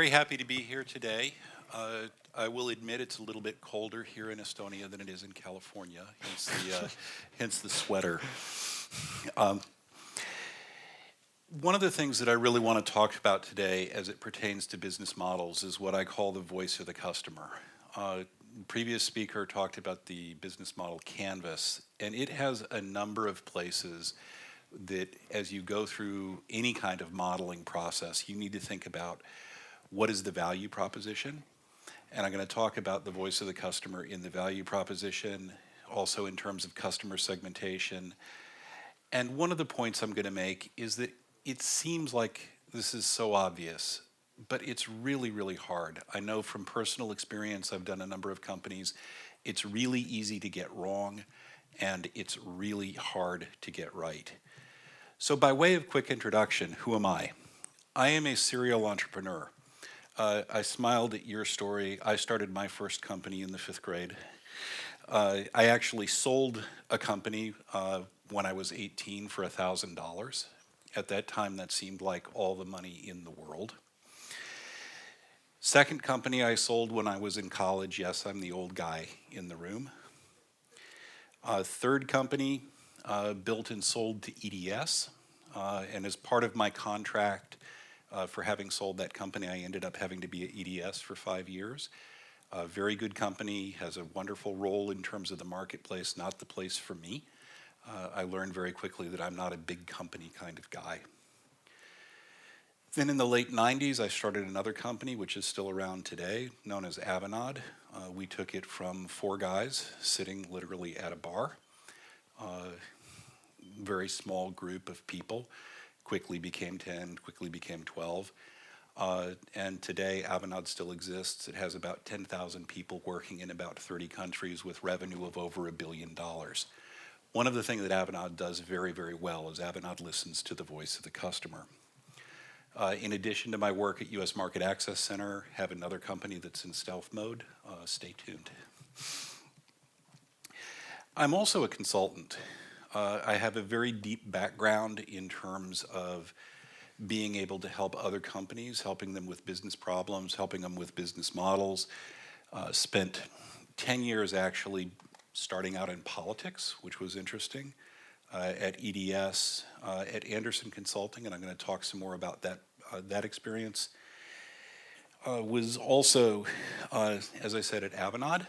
very happy to be here today. I will admit it's a little bit colder here in Estonia than it is in California, hence the sweater. One of the things that I really want to talk about today as it pertains to business models is what I call the voice of the customer. Previous speaker talked about the business model canvas, and it has a number of places that as you go through any kind of modeling process, you need to think about what is the value proposition. And I'm going to talk about the voice of the customer in the value proposition, also in terms of customer segmentation. And one of the points I'm going to make is that it seems like this is so obvious, but it's really, really hard. I know from personal experience, I've done a number of companies, it's really easy to get wrong, and it's really hard to get right. So by way of quick introduction, who am I? I am a serial entrepreneur. I smiled at your story. I started my first company in the 5th grade. I actually sold a company when I was 18 for $1,000. At that time, that seemed like all the money in the world. Second company I sold when I was in college. Yes, I'm the old guy in the room. Third company built and sold to EDS. And as part of my contract for having sold that company, I ended up having to be at EDS for 5 years. A very good company, has a wonderful role in terms of the marketplace, not the place for me. I learned very quickly that I'm not a big company kind of guy. Then in the late 90s, I started another company, which is still around today, known as Avanade. We took it from 4 guys sitting literally at a bar. Very small group of people, quickly became 10, quickly became 12. And today, Avanade still exists. It has about 10,000 people working in about 30 countries with revenue of over $1 billion. One of the things that Avanade does very, very well is Avanade listens to the voice of the customer. In addition to my work at U.S. Market Access Center, have another company that's in stealth mode. Stay tuned. I'm also a consultant. I have a very deep background in terms of being able to help other companies, helping them with business problems, helping them with business models. Spent 10 years actually starting out in politics, which was interesting, at EDS, at Anderson Consulting, and I'm going to talk some more about that experience. Was also, as I said, at Avanade.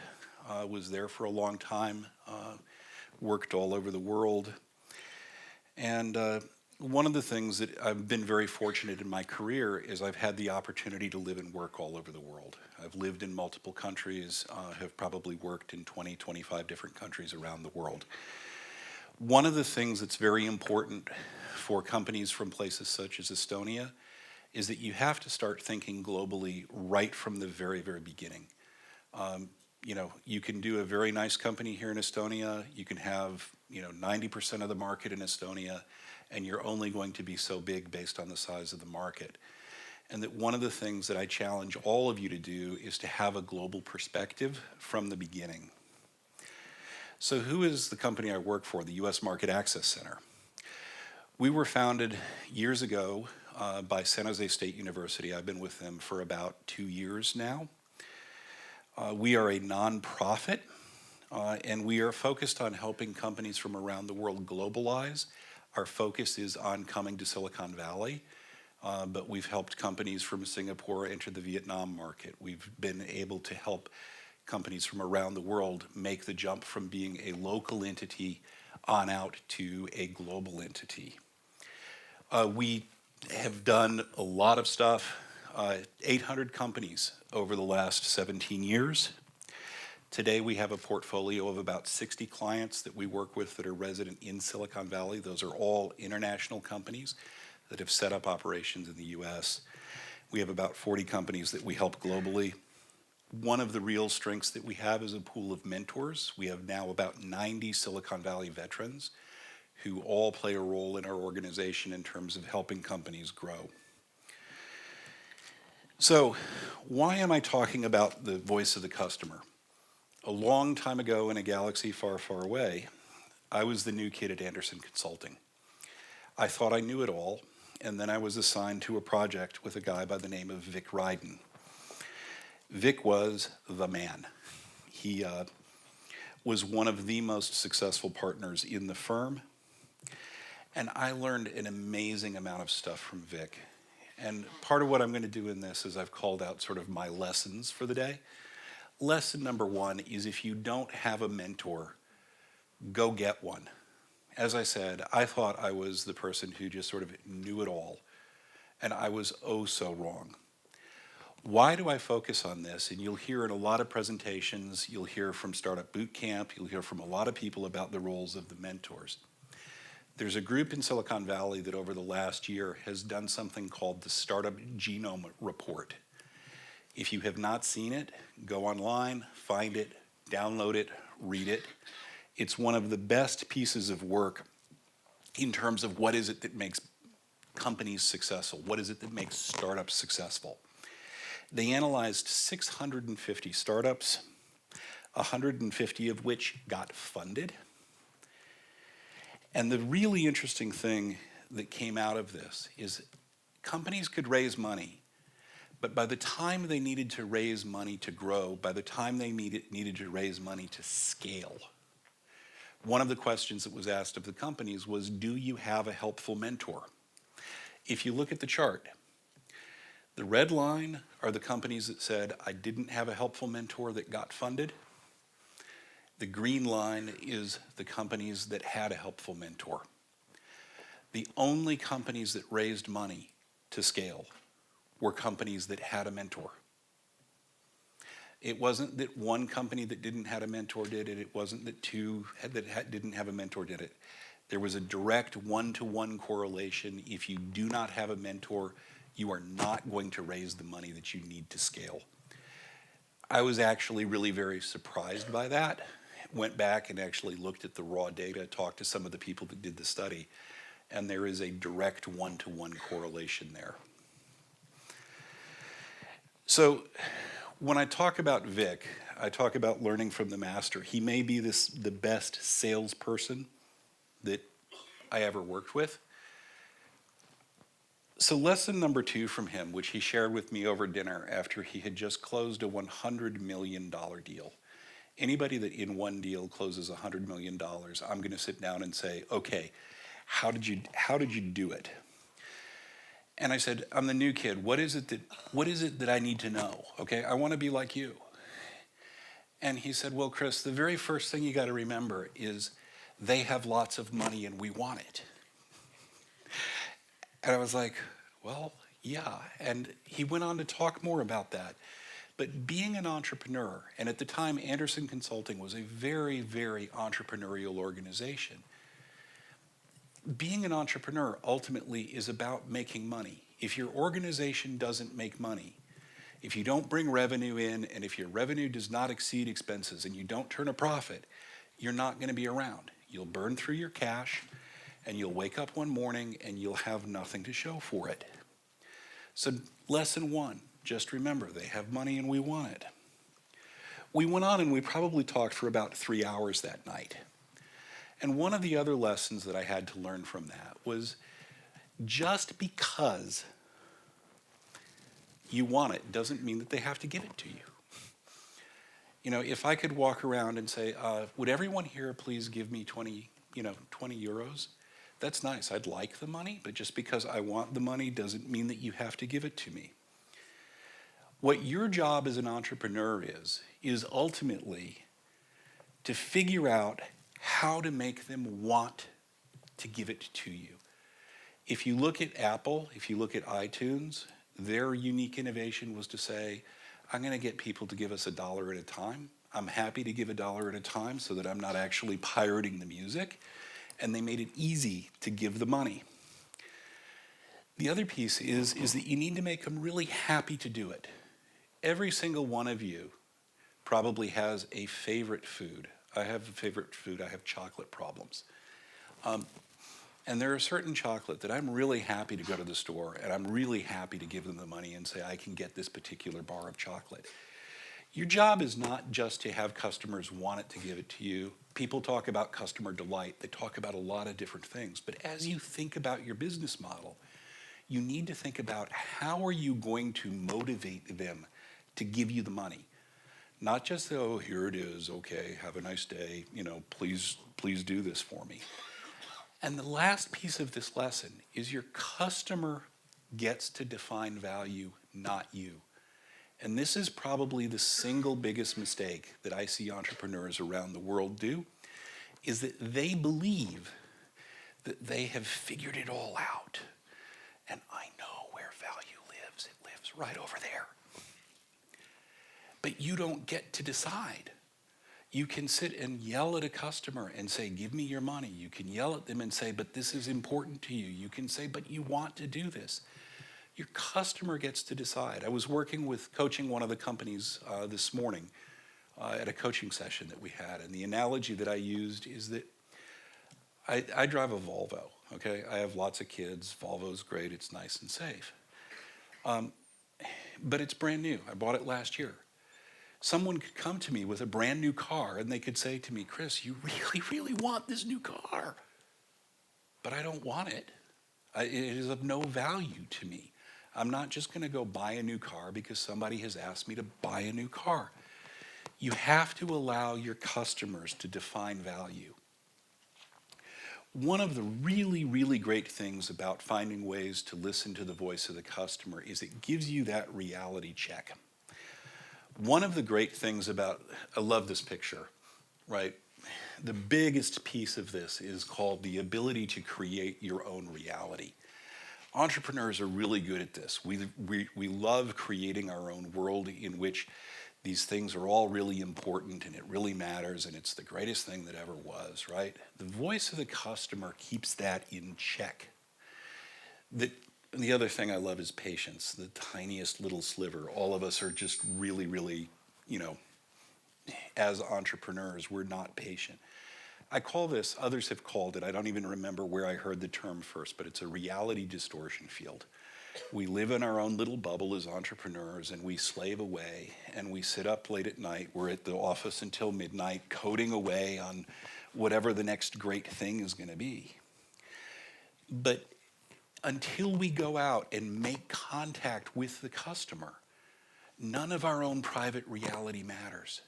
Was there for a long time, worked all over the world. And one of the things that I've been very fortunate in my career is I've had the opportunity to live and work all over the world. I've lived in multiple countries, have probably worked in 20, 25 different countries around the world. One of the things that's very important for companies from places such as Estonia is that you have to start thinking globally right from the very, very beginning. You can do a very nice company here in Estonia. You can have 90% of the market in Estonia, and you're only going to be so big based on the size of the market. And that one of the things that I challenge all of you to do is to have a global perspective from the beginning. So who is the company I work for, the U.S. Market Access Center? We were founded years ago by San Jose State University. I've been with them for about 2 years now. We are a nonprofit, and we are focused on helping companies from around the world globalize. Our focus is on coming to Silicon Valley, but we've helped companies from Singapore enter the Vietnam market. We've been able to help companies from around the world make the jump from being a local entity on out to a global entity. We have done a lot of stuff, 800 companies over the last 17 years. Today we have a portfolio of about 60 clients that we work with that are resident in Silicon Valley. Those are all international companies that have set up operations in the US. We have about 40 companies that we help globally. One of the real strengths that we have is a pool of mentors. We have now about 90 Silicon Valley veterans who all play a role in our organization in terms of helping companies grow. So why am I talking about the voice of the customer? A long time ago in a galaxy far, far away, I was the new kid at Anderson Consulting. I thought I knew it all. And then I was assigned to a project with a guy by the name of Vic Ryden. Vic was the man. He was one of the most successful partners in the firm. And I learned an amazing amount of stuff from Vic. And part of what I'm going to do in this is I've called out sort of my lessons for the day. Lesson number one is if you don't have a mentor, go get one. As I said, I thought I was the person who just sort of knew it all. And I was oh so wrong. Why do I focus on this? And you'll hear in a lot of presentations, you'll hear from Startup Bootcamp, you'll hear from a lot of people about the roles of the mentors. There's a group in Silicon Valley that over the last year has done something called the Startup Genome Report. If you have not seen it, go online, find it, download it, read it. It's one of the best pieces of work in terms of what is it that makes companies successful? What is it that makes startups successful? They analyzed 650 startups, 150 of which got funded. And the really interesting thing that came out of this is companies could raise money, but by the time they needed to raise money to grow, by the time they needed to raise money to scale, one of the questions that was asked of the companies was, do you have a helpful mentor? If you look at the chart, the red line are the companies that said, I didn't have a helpful mentor that got funded. The green line is the companies that had a helpful mentor. The only companies that raised money to scale were companies that had a mentor. It wasn't that one company that didn't have a mentor did it. It wasn't that two didn't have a mentor did it. There was a direct one-to-one correlation. If you do not have a mentor, you are not going to raise the money that you need to scale. I was actually really very surprised by that. Went back and actually looked at the raw data, talked to some of the people that did the study, and there is a direct one-to-one correlation there. So when I talk about Vic, I talk about learning from the master. He may be the best salesperson that I ever worked with. So lesson number two from him, which he shared with me over dinner after he had just closed a $100 million deal. Anybody that in one deal closes $100 million, I'm going to sit down and say, okay, how did you do it? And I said, I'm the new kid. What is it that I need to know? Okay, I want to be like you. And he said, well, Chris, the very first thing you got to remember is they have lots of money and we want it. And I was like, well, yeah. And he went on to talk more about that. But being an entrepreneur, and at the time Andersen Consulting was a very, very entrepreneurial organization. Being an entrepreneur ultimately is about making money. If your organization doesn't make money, if you don't bring revenue in, and if your revenue does not exceed expenses and you don't turn a profit, you're not going to be around. You'll burn through your cash, and you'll wake up one morning and you'll have nothing to show for it. So lesson one, just remember, they have money and we want it. We went on and we probably talked for about 3 hours that night. And one of the other lessons that I had to learn from that was just because you want it doesn't mean that they have to give it to you. You know, if I could walk around and say, would everyone here please give me 20 euros? That's nice. I'd like the money, but just because I want the money doesn't mean that you have to give it to me. What your job as an entrepreneur is ultimately to figure out how to make them want to give it to you. If you look at Apple, if you look at iTunes, their unique innovation was to say, I'm going to get people to give us $1 at a time. I'm happy to give $1 at a time so that I'm not actually pirating the music. And they made it easy to give the money. The other piece is that you need to make them really happy to do it. Every single one of you probably has a favorite food. I have a favorite food. I have chocolate problems. And there are certain chocolate that I'm really happy to go to the store and I'm really happy to give them the money and say, I can get this particular bar of chocolate. Your job is not just to have customers want it to give it to you. People talk about customer delight. They talk about a lot of different things. But as you think about your business model, you need to think about how are you going to motivate them to give you the money. Not just, oh, here it is, okay, have a nice day, please do this for me. And the last piece of this lesson is your customer gets to define value, not you. And this is probably the single biggest mistake that I see entrepreneurs around the world do, is that they believe that they have figured it all out. And I know where value lives. It lives right over there. But you don't get to decide. You can sit and yell at a customer and say, give me your money. You can yell at them and say, but this is important to you. You can say, but you want to do this. Your customer gets to decide. I was coaching one of the companies this morning at a coaching session that we had. And the analogy that I used is that I drive a Volvo, okay? I have lots of kids. Volvo's great. It's nice and safe. But it's brand new. I bought it last year. Someone could come to me with a brand new car and they could say to me, Chris, you really, really want this new car. But I don't want it. It is of no value to me. I'm not just going to go buy a new car because somebody has asked me to buy a new car. You have to allow your customers to define value. One of the really, really great things about finding ways to listen to the voice of the customer is it gives you that reality check. One of the great things I love this picture, right? The biggest piece of this is called the ability to create your own reality. Entrepreneurs are really good at this. We love creating our own world in which these things are all really important and it really matters and it's the greatest thing that ever was, right? The voice of the customer keeps that in check. The other thing I love is patience, the tiniest little sliver. All of us are just really, really, as entrepreneurs, we're not patient. I call this, others have called it, I don't even remember where I heard the term first, but it's a reality distortion field. We live in our own little bubble as entrepreneurs and we slave away and we sit up late at night. We're at the office until midnight coding away on whatever the next great thing is going to be. But until we go out and make contact with the customer, none of our own private reality matters.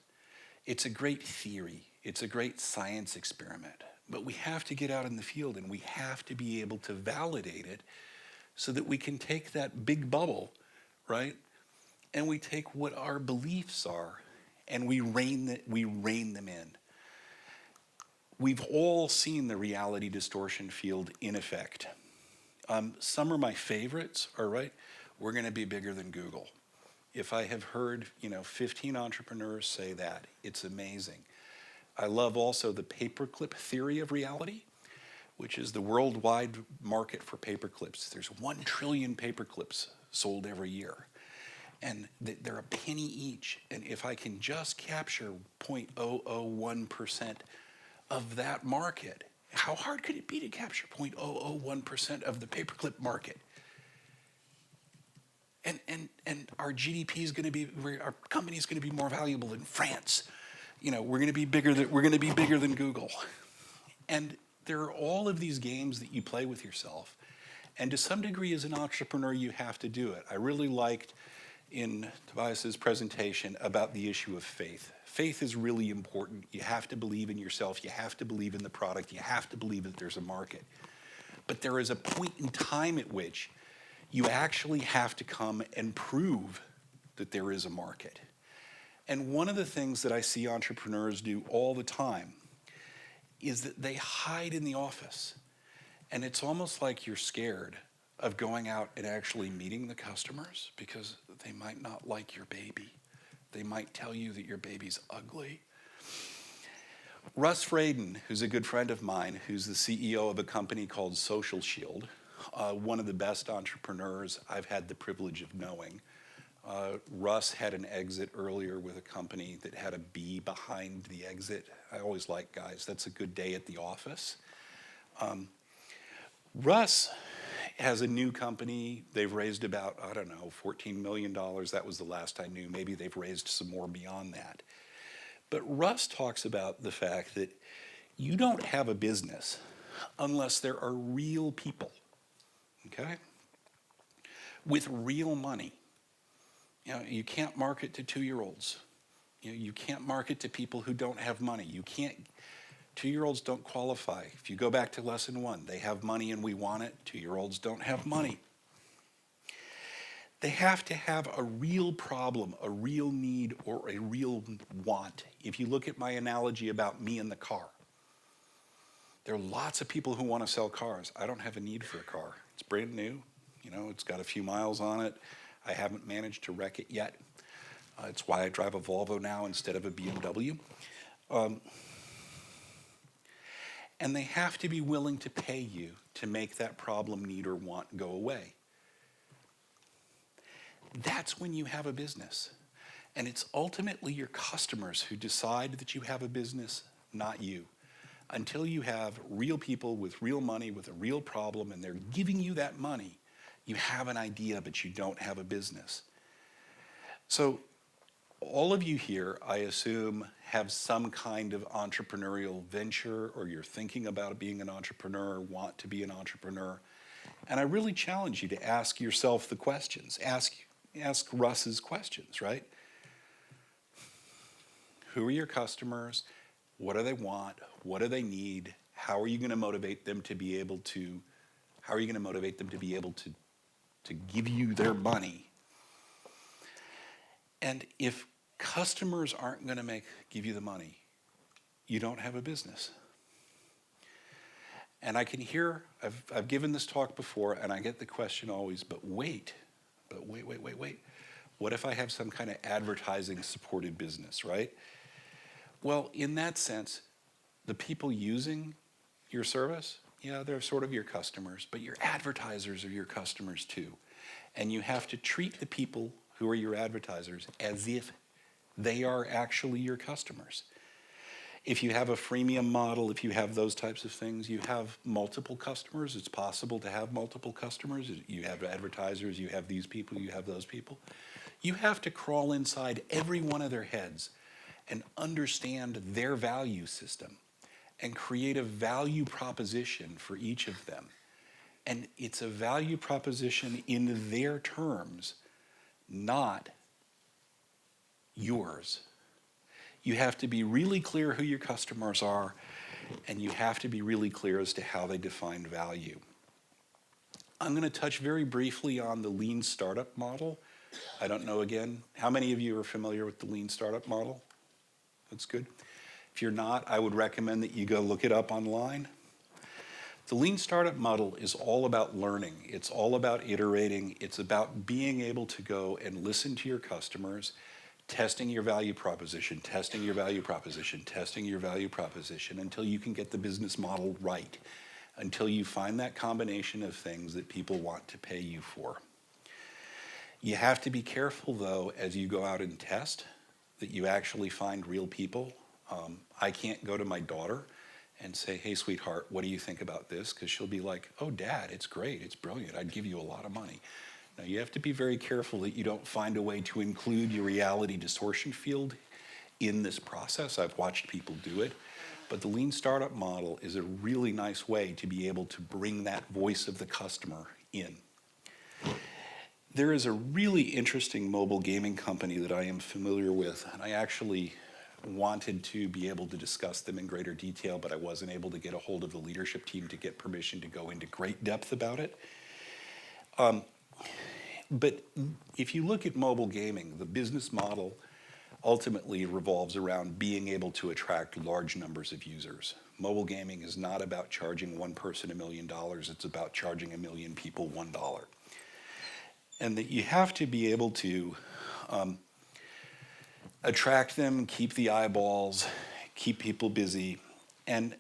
It's a great theory. It's a great science experiment. But we have to get out in the field and we have to be able to validate it so that we can take that big bubble, right? And we take what our beliefs are and we rein them in. We've all seen the reality distortion field in effect. Some of my favorites are, right, we're going to be bigger than Google. If I have heard, 15 entrepreneurs say that, it's amazing. I love also the Paperclip theory of reality, which is the worldwide market for paperclips. There's 1 trillion paperclips sold every year. And they're a penny each. And if I can just capture 0.001% of that market, how hard could it be to capture 0.001% of the paperclip market? And our GDP is going to be, our company is going to be more valuable in France. We're going to be bigger than Google. And there are all of these games that you play with yourself. And to some degree, as an entrepreneur, you have to do it. I really liked in Tobias's presentation about the issue of faith. Faith is really important. You have to believe in yourself. You have to believe in the product. You have to believe that there's a market. But there is a point in time at which you actually have to come and prove that there is a market. And one of the things that I see entrepreneurs do all the time is that they hide in the office. And it's almost like you're scared of going out and actually meeting the customers because they might not like your baby. They might tell you that your baby's ugly. Russ Fraden, who's a good friend of mine, who's the CEO of a company called Social Shield, one of the best entrepreneurs I've had the privilege of knowing. Russ had an exit earlier with a company that had a B behind the exit. I always like guys. That's a good day at the office. Russ has a new company. They've raised about, $14 million. That was the last I knew. Maybe they've raised some more beyond that. But Russ talks about the fact that you don't have a business unless there are real people, okay? with real money. You can't market to 2-year-olds. You can't market to people who don't have money. You can't. 2-year-olds don't qualify. If you go back to lesson 1, they have money and we want it. 2-year-olds don't have money. They have to have a real problem, a real need, or a real want. If you look at my analogy about me and the car, there are lots of people who want to sell cars. I don't have a need for a car. It's brand new. It's got a few miles on it. I haven't managed to wreck it yet. It's why I drive a Volvo now instead of a BMW. And they have to be willing to pay you to make that problem, need, or want go away. That's when you have a business. And it's ultimately your customers who decide that you have a business, not you. Until you have real people with real money, with a real problem, and they're giving you that money, you have an idea, but you don't have a business. So all of you here, I assume, have some kind of entrepreneurial venture, or you're thinking about being an entrepreneur, want to be an entrepreneur. And I really challenge you to ask yourself the questions. Ask Russ's questions, right? Who are your customers? What do they want? What do they need? How are you going to motivate them to be able to give you their money? And if customers aren't going to give you the money, you don't have a business. And I can hear, I've given this talk before, and I get the question always, but wait. What if I have some kind of advertising supported business, right? Well, in that sense, the people using your service, they're sort of your customers, but your advertisers are your customers too. And you have to treat the people who are your advertisers as if they are actually your customers. If you have a freemium model, if you have those types of things, you have multiple customers. It's possible to have multiple customers. You have advertisers, you have these people, you have those people. You have to crawl inside every one of their heads and understand their value system and create a value proposition for each of them. And it's a value proposition in their terms, not yours. You have to be really clear who your customers are, and you have to be really clear as to how they define value. I'm going to touch very briefly on the lean startup model. I don't know, again, how many of you are familiar with the lean startup model? That's good. If you're not, I would recommend that you go look it up online. The lean startup model is all about learning. It's all about iterating. It's about being able to go and listen to your customers, testing your value proposition, testing your value proposition, testing your value proposition until you can get the business model right, until you find that combination of things that people want to pay you for. You have to be careful, though, as you go out and test, that you actually find real people. I can't go to my daughter and say, hey, sweetheart, what do you think about this? Because she'll be like, oh, Dad, it's great, it's brilliant, I'd give you a lot of money. Now, you have to be very careful that you don't find a way to include your reality distortion field in this process. I've watched people do it. But the lean startup model is a really nice way to be able to bring that voice of the customer in. There is a really interesting mobile gaming company that I am familiar with, and I actually wanted to be able to discuss them in greater detail, but I wasn't able to get a hold of the leadership team to get permission to go into great depth about it. But if you look at mobile gaming, the business model ultimately revolves around being able to attract large numbers of users. Mobile gaming is not about charging one person $1 million, it's about charging 1 million people $1. And that you have to be able to attract them, keep the eyeballs, keep people busy, and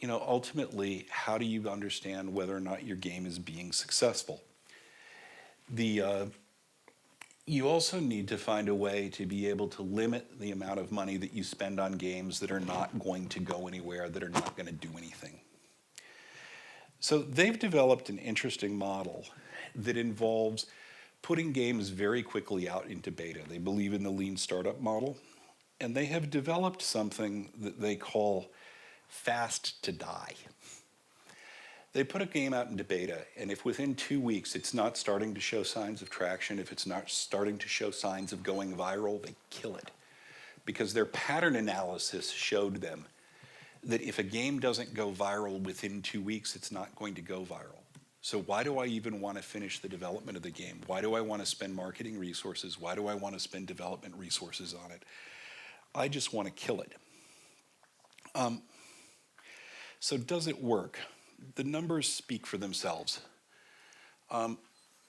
ultimately, how do you understand whether or not your game is being successful? You also need to find a way to be able to limit the amount of money that you spend on games that are not going to go anywhere, that are not going to do anything. So they've developed an interesting model that involves putting games very quickly out into beta. They believe in the lean startup model, and they have developed something that they call fast to die. They put a game out into beta, and if within 2 weeks it's not starting to show signs of traction, if it's not starting to show signs of going viral, they kill it. Because their pattern analysis showed them that if a game doesn't go viral within 2 weeks, it's not going to go viral. So why do I even want to finish the development of the game? Why do I want to spend marketing resources? Why do I want to spend development resources on it? I just want to kill it. So does it work? The numbers speak for themselves.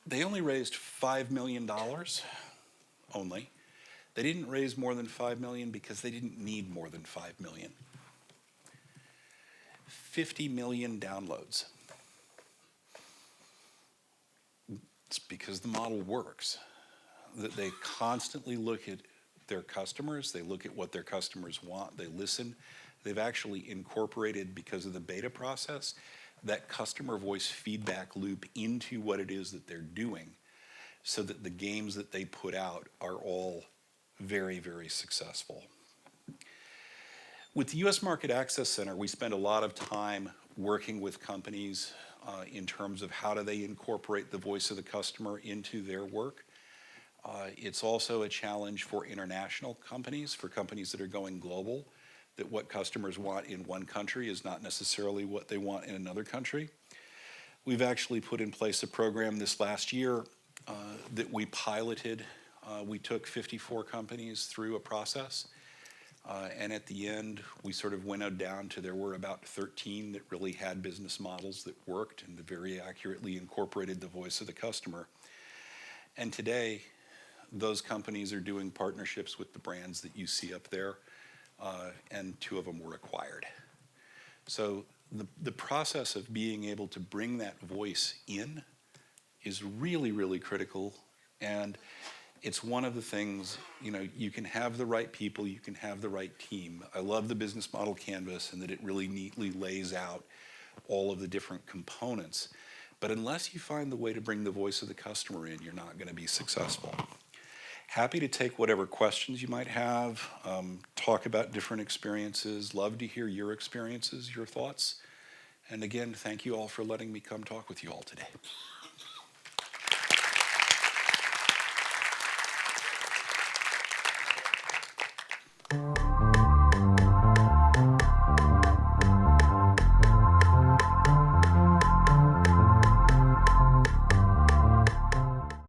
They only raised $5 million, only. They didn't raise more than $5 million because they didn't need more than $5 million. 50 million downloads. It's because the model works. That they constantly look at their customers, they look at what their customers want, they listen. They've actually incorporated, because of the beta process, that customer voice feedback loop into what it is that they're doing, so that the games that they put out are all very, very successful. With the U.S. Market Access Center, we spend a lot of time working with companies in terms of how do they incorporate the voice of the customer into their work. It's also a challenge for international companies, for companies that are going global, that what customers want in one country is not necessarily what they want in another country. We've actually put in place a program this last year that we piloted. We took 54 companies through a process, and at the end, we sort of winnowed down to there were about 13 that really had business models that worked and very accurately incorporated the voice of the customer. And today, those companies are doing partnerships with the brands that you see up there, and 2 of them were acquired. So the process of being able to bring that voice in is really, really critical. And it's one of the things, you can have the right people, you can have the right team. I love the business model canvas and that it really neatly lays out all of the different components. But unless you find the way to bring the voice of the customer in, you're not going to be successful. Happy to take whatever questions you might have, talk about different experiences. Love to hear your experiences, your thoughts. And again, thank you all for letting me come talk with you all today.